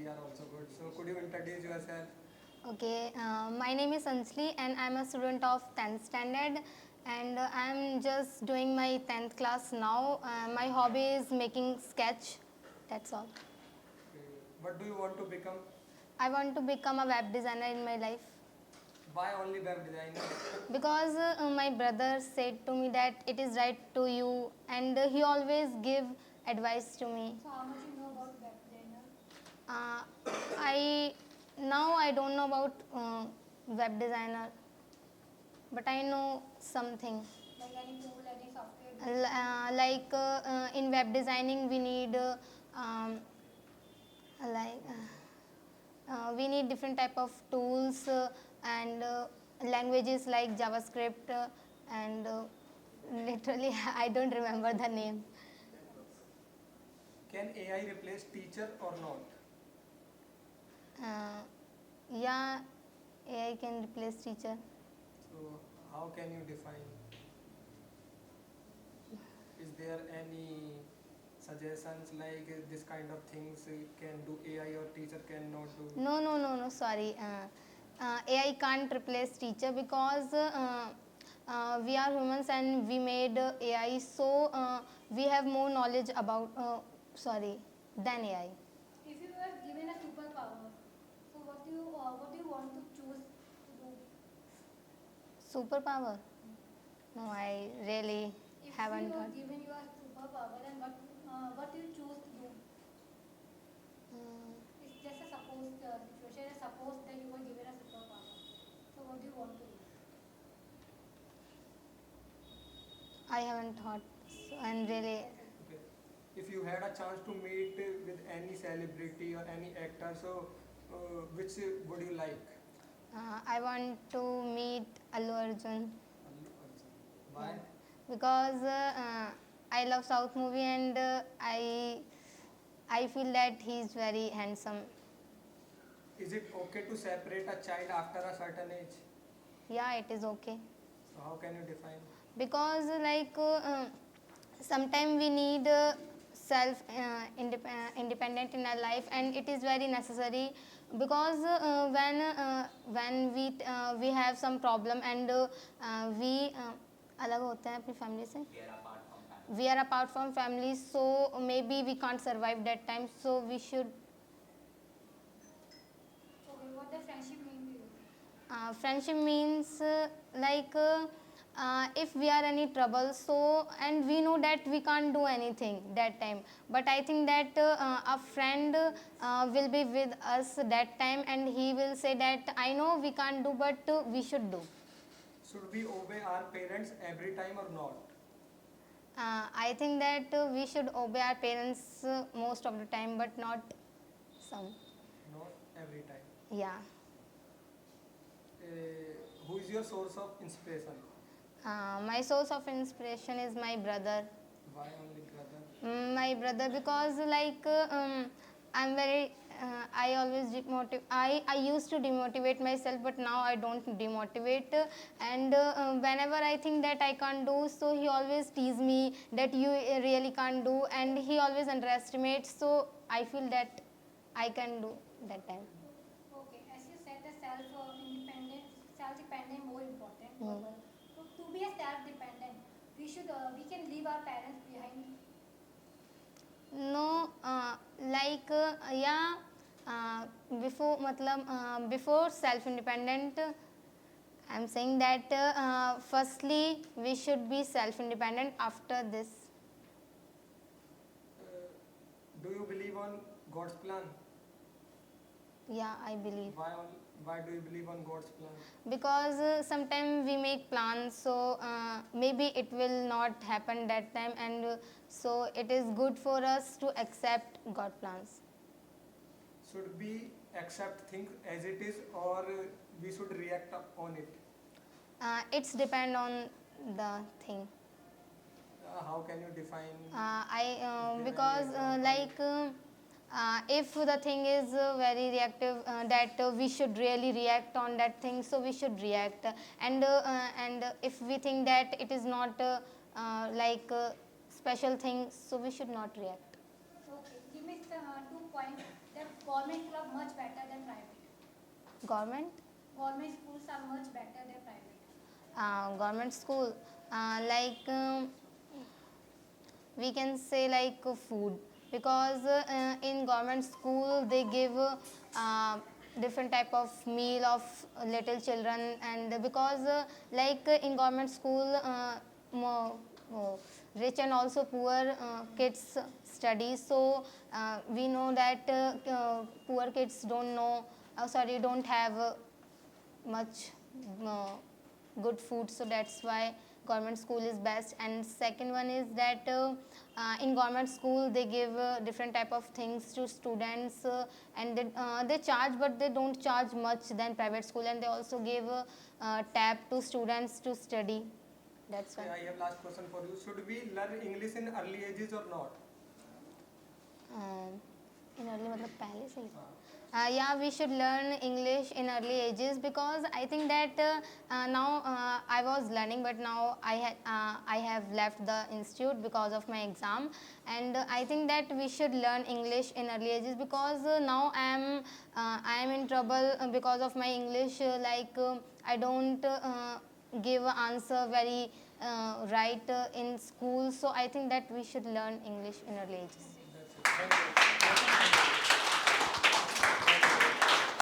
are also good. So could you introduce yourself? Okay, my name is Anjali and I'm a student of 10th standard and I'm just doing my 10th class now. My hobby is making sketch. That's all. What do you want to become? I want to become a web designer in my life Why only web designer? because my brother said to me that it is right to you and he always give advice to me. So how much you know about web designer? Uh, I don't know about web designer, but I know something. Like any tool, any software? In web designing we need like we need different type of tools and languages like JavaScript and literally I don't remember the name. Can AI replace teacher or not? Uh, yeah, AI can replace teacher. So how can you define? Is there any suggestions like this kind of things can do AI or teacher cannot do? No, sorry. AI can't replace teacher because we are humans and we made AI, so we have more knowledge about, than AI. If you were given a superpower, so what do you want to choose to do? Superpower? No, I really If haven't you were heard. given you a superpower, then what do you choose to do? Mm, It's just a situation. Suppose that you were given a superpower. So what do you want to do? I haven't thought, so, and really, Okay. If you had a chance to meet with any celebrity or any actor, so which would you like? I want to meet Allu Arjun. Allu Arjun. Why? Because I love South movie and I feel that he is very handsome. Is it okay to separate a child after a certain age? Yeah, it is okay. So how can you define? Because sometimes we need self independent in our life and it is very necessary because when we have some problem and we अलग होते हैं अपनी family से we are apart from family, so maybe we can't survive that time, so we should Okay, what does friendship mean to you? friendship means if we are any trouble, so and we know that we can't do anything that time, but I think that a friend will be with us that time and he will say that I know we can't do but we should do. Should we obey our parents every time or not? I think that we should obey our parents most of the time but not some. Not every time. Yeah. Who is your source of inspiration? My source of inspiration is my brother. Why only brother? My brother, because I'm very I always I used to demotivate myself, but now I don't demotivate, and whenever I think that I can't do, so he always tease me that you really can't do, and he always underestimates, so I feel that I can do that time. Okay, as you said, the self-dependent more important. Mm. So to be a self-dependent, we can leave our parents behind. No, yeah, before self independent, I'm saying that firstly we should be self independent. After this, Do you believe on God's plan? yeah, I believe, Why do you believe on God's plan? because sometimes we make plans, so maybe it will not happen that time, and so it is good for us to accept God plans. Should we accept things as it is or we should react on it? It's depend on the thing. How can you define? Because if the thing is very reactive, that we should really react on that thing, so we should react, and if we think that it is not special thing, so we should not react. Okay, give me 2 points that God government schools are much better than private? Government Government schools are much better than private. government school, like we can say like food, because in government school they give different type of meal of little children, and because in government school rich and also poor kids study, so we know that poor kids don't know don't have much uh, good food, so that's why government school is best. And second one is that in government school they give different type of things to students, and they charge, but they don't charge much than private school, and they also give tab to students to study. That's why. Okay, I have last question for you. Should we learn English in early ages or not? In early मतलब पहले से ही yeah, we should learn English in early ages, because I think that now I was learning, but now I have left the institute because of my exam, and I think that we should learn English in early ages, because now I am in trouble because of my English, I don't give an answer very right in school, so I think that we should learn English in early ages. That's it. Thank you.